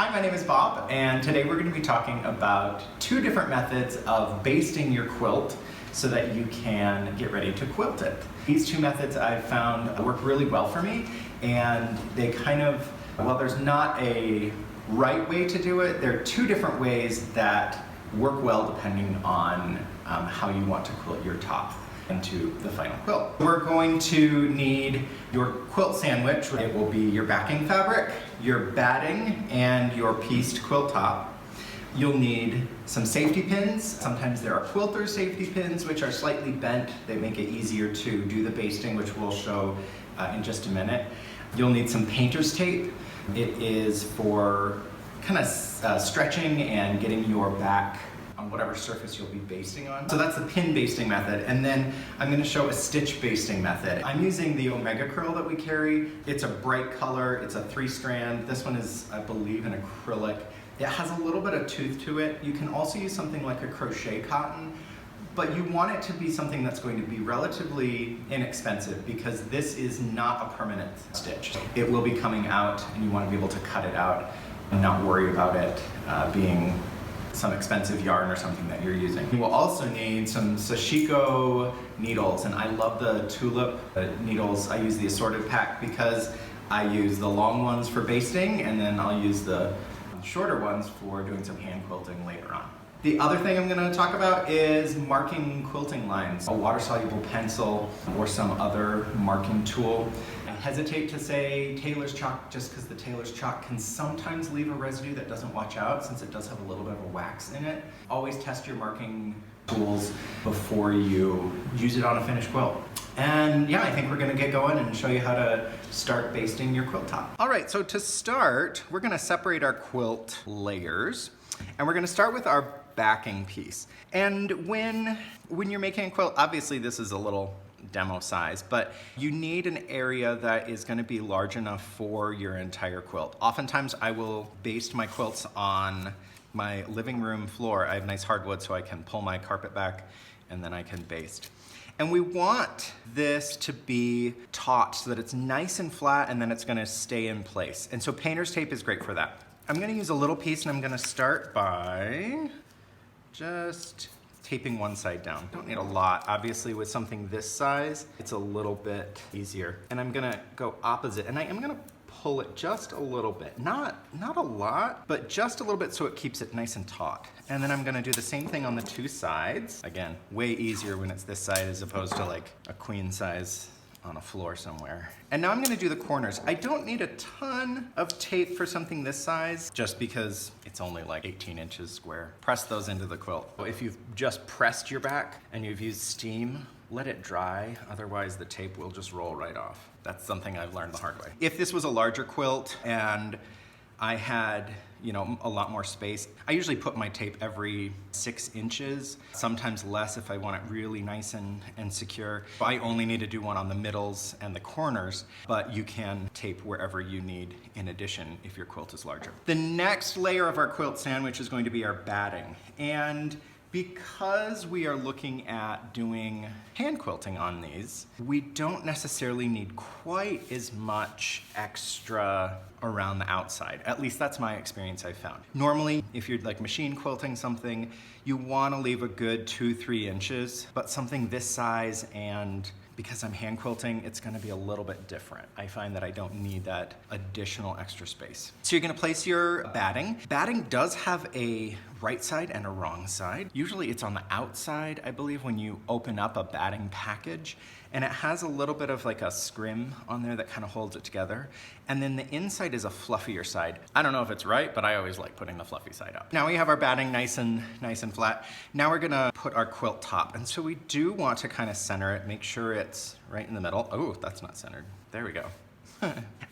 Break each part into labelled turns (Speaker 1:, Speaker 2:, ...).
Speaker 1: Hi, my name is Bob, and today we're going to be talking about two different methods of basting your quilt so that you can get ready to quilt it. These two methods I've found work really well for me, and they kind of, well, there's not a right way to do it. There are two different ways that work well depending on how you want to quilt your top into the final quilt. We're going to need your quilt sandwich. It will be your backing fabric, your batting, and your pieced quilt top. You'll need some safety pins. Sometimes there are quilter safety pins which are slightly bent. They make it easier to do the basting, which we'll show in just a minute. You'll need some painter's tape. It is for kind of stretching and getting your back on whatever surface you'll be basting on. So that's the pin basting method. And then I'm going to show a stitch basting method. I'm using the Omega-Cryl that we carry. It's a bright color. It's a 3-strand. This one is, I believe, an acrylic. It has a little bit of tooth to it. You can also use something like a crochet cotton, but you want it to be something that's going to be relatively inexpensive because this is not a permanent stitch. It will be coming out and you want to be able to cut it out and not worry about it being some expensive yarn or something that you're using. You will also need some Sashiko needles, and I love the Tulip needles. I use the Assorted pack because I use the long ones for basting, and then I'll use the shorter ones for doing some hand quilting later on. The other thing I'm going to talk about is marking quilting lines. A water-soluble pencil or some other marking tool. I hesitate to say tailor's chalk just because the tailor's chalk can sometimes leave a residue that doesn't wash out since it does have a little bit of a wax in it. Always test your marking tools before you use it on a finished quilt. And yeah, I think we're going to get going and show you how to start basting your quilt top. All right, so to start, we're going to separate our quilt layers, and we're going to start with our backing piece. And when you're making a quilt, obviously this is a little demo size, but you need an area that is going to be large enough for your entire quilt. Oftentimes I will baste my quilts on my living room floor. I have nice hardwood so I can pull my carpet back and then I can baste. And we want this to be taut so that it's nice and flat and then it's going to stay in place. And so painter's tape is great for that. I'm going to use a little piece and I'm going to start by just taping one side down. Don't need a lot. Obviously with something this size, it's a little bit easier. And I'm gonna go opposite, and I am gonna pull it just a little bit. Not a lot, but just a little bit so it keeps it nice and taut. And then I'm gonna do the same thing on the two sides. Again, way easier when it's this side as opposed to like a queen size on a floor somewhere. And now I'm gonna do the corners. I don't need a ton of tape for something this size, just because it's only like 18 inches square. Press those into the quilt. If you've just pressed your back and you've used steam, let it dry, otherwise the tape will just roll right off. That's something I've learned the hard way. If this was a larger quilt and I had, you know, a lot more space, I usually put my tape every 6 inches, sometimes less if I want it really nice and secure. I only need to do one on the middles and the corners, but you can tape wherever you need in addition if your quilt is larger. The next layer of our quilt sandwich is going to be our batting. And because we are looking at doing hand quilting on these, we don't necessarily need quite as much extra around the outside. At least that's my experience I've found. Normally, if you're like machine quilting something, you want to leave a good 2-3 inches, but something this size, and because I'm hand quilting, it's going to be a little bit different. I find that I don't need that additional extra space. So you're going to place your batting. Batting does have a right side and a wrong side. Usually it's on the outside, I believe, when you open up a batting package, and it has a little bit of like a scrim on there that kind of holds it together. And then the inside is a fluffier side. I don't know if it's right, but I always like putting the fluffy side up. Now we have our batting nice and flat. Now we're gonna put our quilt top. And so we do want to kind of center it, make sure it's right in the middle. Oh, that's not centered. There we go.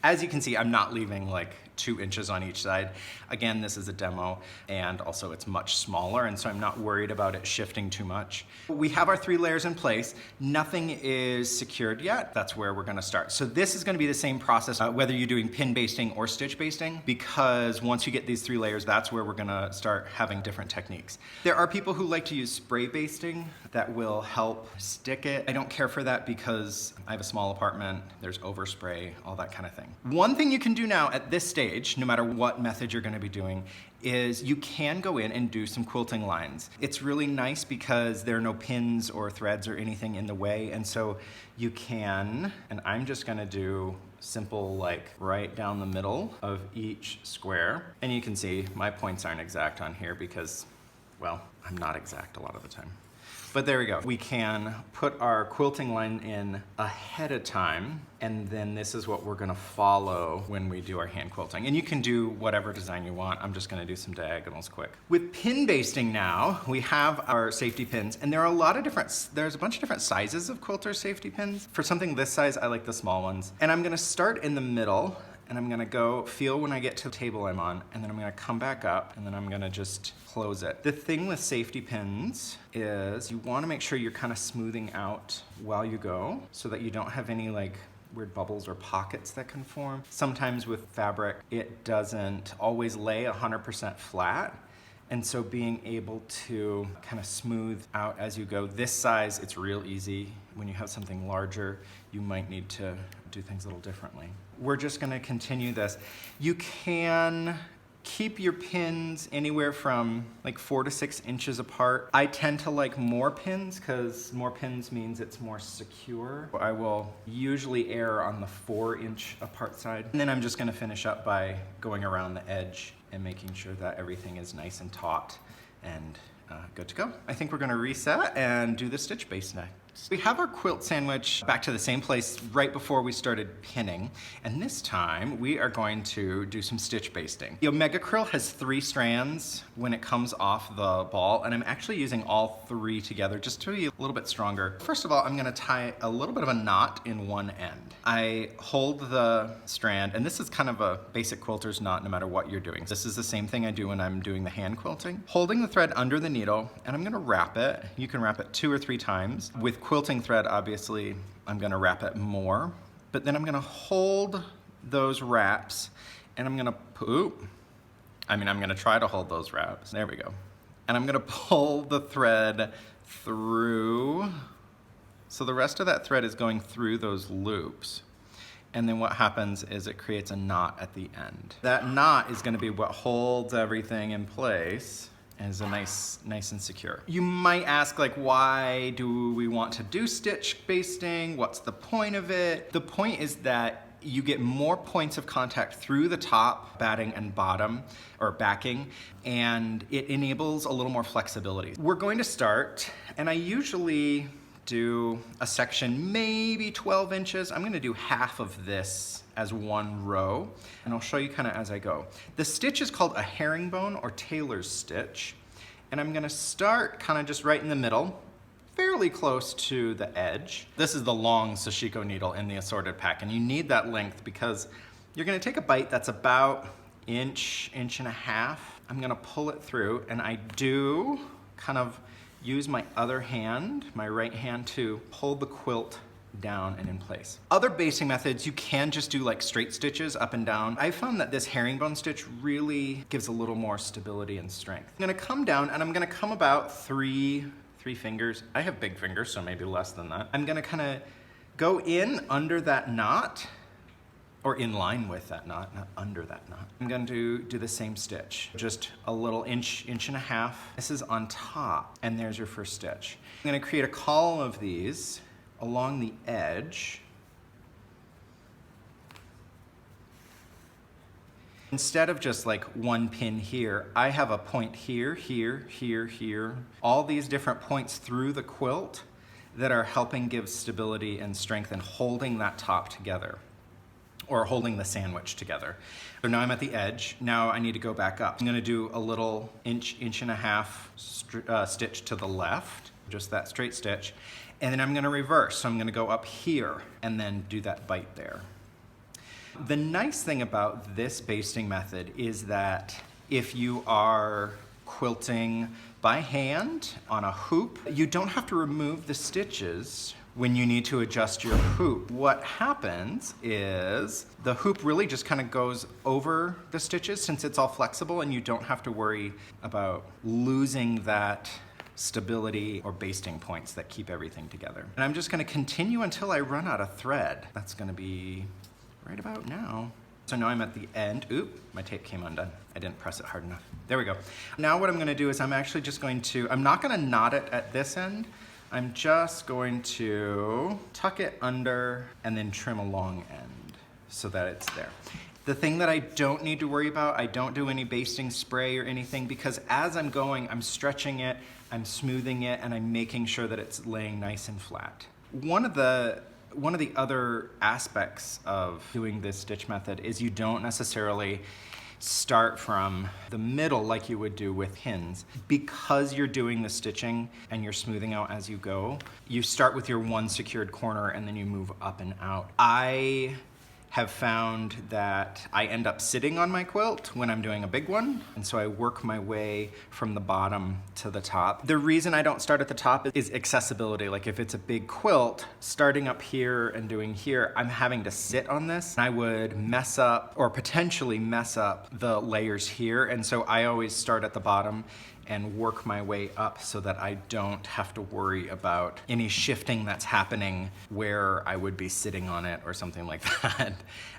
Speaker 1: As you can see, I'm not leaving like 2 inches on each side. Again, this is a demo, and also it's much smaller, and so I'm not worried about it shifting too much. We have our 3 layers in place. Nothing is secured yet. That's where we're gonna start. So this is gonna be the same process, whether you're doing pin basting or stitch basting, because once you get these 3 layers, that's where we're gonna start having different techniques. There are people who like to use spray basting that will help stick it. I don't care for that because I have a small apartment, there's overspray, all that kind of thing. One thing you can do now at this stage stage, no matter what method you're gonna be doing, is you can go in and do some quilting lines. It's really nice because there are no pins or threads or anything in the way, and so you can, and I'm just gonna do simple, like right down the middle of each square. And you can see my points aren't exact on here because, well, I'm not exact a lot of the time. But there we go. We can put our quilting line in ahead of time, and then this is what we're gonna follow when we do our hand quilting. And you can do whatever design you want. I'm just gonna do some diagonals quick. With pin basting now, we have our safety pins, and there are a lot of there's a bunch of different sizes of quilter safety pins. For something this size, I like the small ones. And I'm gonna start in the middle, and I'm gonna go feel when I get to the table I'm on, and then I'm gonna come back up, and then I'm gonna just close it. The thing with safety pins is you wanna make sure you're kind of smoothing out while you go so that you don't have any like weird bubbles or pockets that can form. Sometimes with fabric, it doesn't always lay 100% flat. And so being able to kind of smooth out as you go. This size, it's real easy. When you have something larger, you might need to do things a little differently. We're just gonna continue this. You can keep your pins anywhere from like 4 to 6 inches apart. I tend to like more pins because more pins means it's more secure. I will usually err on the 4-inch apart side. And then I'm just gonna finish up by going around the edge and making sure that everything is nice and taut and good to go. I think we're gonna reset and do the stitch base next. We have our quilt sandwich back to the same place right before we started pinning, and this time we are going to do some stitch basting. The Omega-Cryl has 3 strands when it comes off the ball, and I'm actually using all 3 together just to be a little bit stronger. First of all, I'm gonna tie a little bit of a knot in one end. I hold the strand, and this is kind of a basic quilter's knot no matter what you're doing. This is the same thing I do when I'm doing the hand quilting. Holding the thread under the needle, and I'm gonna wrap it. You can wrap it 2 or 3 times. With quilting thread, obviously, I'm gonna wrap it more, but then I'm gonna hold those wraps, and I'm gonna try to hold those wraps. There we go. And I'm gonna pull the thread through. So the rest of that thread is going through those loops. And then what happens is it creates a knot at the end. That knot is gonna be what holds everything in place and is a nice and secure. You might ask, like, why do we want to do stitch basting? What's the point of it? The point is that you get more points of contact through the top, batting and bottom, or backing, and it enables a little more flexibility. We're going to start, and I usually do a section maybe 12 inches. I'm gonna do half of this as one row, and I'll show you kind of as I go. The stitch is called a herringbone or tailor's stitch, and I'm gonna start kind of just right in the middle, fairly close to the edge. This is the long Sashiko needle in the Assorted pack, and you need that length because you're gonna take a bite that's about inch and a half. I'm gonna pull it through, and I do kind of use my other hand, my right hand, to hold the quilt down and in place. Other basting methods, you can just do like straight stitches up and down. I found that this herringbone stitch really gives a little more stability and strength. I'm gonna come down, and I'm gonna come about three fingers. I have big fingers, so maybe less than that. I'm gonna kind of go in under that knot, or in line with that knot, not under that knot. I'm going to do the same stitch, just a little inch and a half. This is on top, and there's your first stitch. I'm gonna create a column of these along the edge. Instead of just like one pin here, I have a point here, here, here, here. All these different points through the quilt that are helping give stability and strength and holding that top together, or holding the sandwich together. So now I'm at the edge. Now I need to go back up. I'm gonna do a little inch and a half stitch to the left, just that straight stitch. And then I'm gonna reverse. So I'm gonna go up here and then do that bite there. The nice thing about this basting method is that if you are quilting by hand on a hoop, you don't have to remove the stitches when you need to adjust your hoop. What happens is the hoop really just kind of goes over the stitches since it's all flexible, and you don't have to worry about losing that stability or basting points that keep everything together. And I'm just gonna continue until I run out of thread. That's gonna be right about now. So now I'm at the end. Oop, my tape came undone. I didn't press it hard enough. There we go. Now what I'm gonna do is I'm actually just going to, I'm not gonna knot it at this end. I'm just going to tuck it under and then trim a long end so that it's there. The thing that I don't need to worry about, I don't do any basting spray or anything, because as I'm going, I'm stretching it, I'm smoothing it, and I'm making sure that it's laying nice and flat. One of the other aspects of doing this stitch method is you don't necessarily start from the middle like you would do with pins. Because you're doing the stitching and you're smoothing out as you go, you start with your one secured corner and then you move up and out. I have found that I end up sitting on my quilt when I'm doing a big one, and so I work my way from the bottom to the top. The reason I don't start at the top is accessibility. Like if it's a big quilt, starting up here and doing here, I'm having to sit on this. I would mess up or potentially mess up the layers here, and so I always start at the bottom and work my way up so that I don't have to worry about any shifting that's happening where I would be sitting on it or something like that.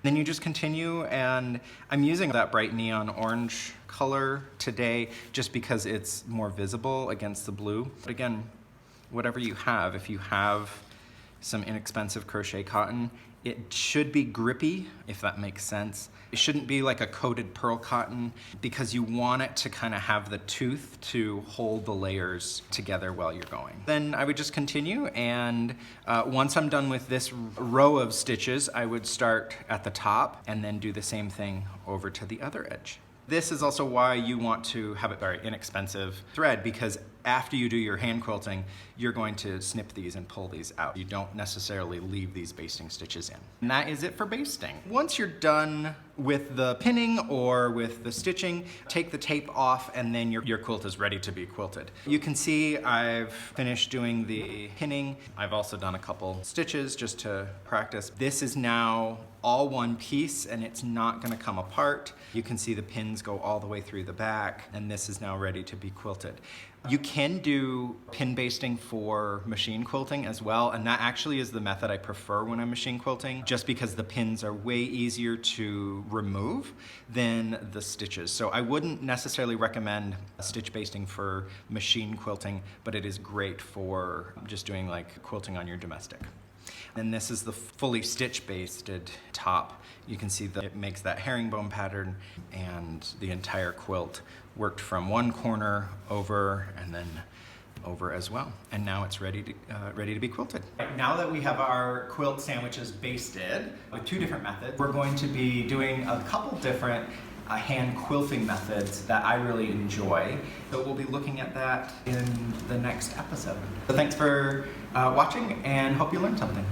Speaker 1: Then you just continue, and I'm using that bright neon orange color today just because it's more visible against the blue. But again, whatever you have, if you have some inexpensive crochet cotton, it should be grippy, if that makes sense. It shouldn't be like a coated pearl cotton because you want it to kind of have the tooth to hold the layers together while you're going. Then I would just continue, and once I'm done with this row of stitches, I would start at the top and then do the same thing over to the other edge. This is also why you want to have a very inexpensive thread, because after you do your hand quilting, you're going to snip these and pull these out. You don't necessarily leave these basting stitches in. And that is it for basting. Once you're done with the pinning or with the stitching, take the tape off, and then your quilt is ready to be quilted. You can see I've finished doing the pinning. I've also done a couple stitches just to practice. This is now all one piece, and it's not gonna come apart. You can see the pins go all the way through the back, and this is now ready to be quilted. You can do pin basting for machine quilting as well, and that actually is the method I prefer when I'm machine quilting, just because the pins are way easier to remove than the stitches. So I wouldn't necessarily recommend stitch basting for machine quilting, but it is great for just doing like quilting on your domestic. And this is the fully stitch basted top. You can see that it makes that herringbone pattern, and the entire quilt worked from one corner over and then over as well. And now it's ready to be quilted. Now that we have our quilt sandwiches basted with two different methods, we're going to be doing a couple different hand quilting methods that I really enjoy. So we'll be looking at that in the next episode. So thanks for watching, and hope you learned something.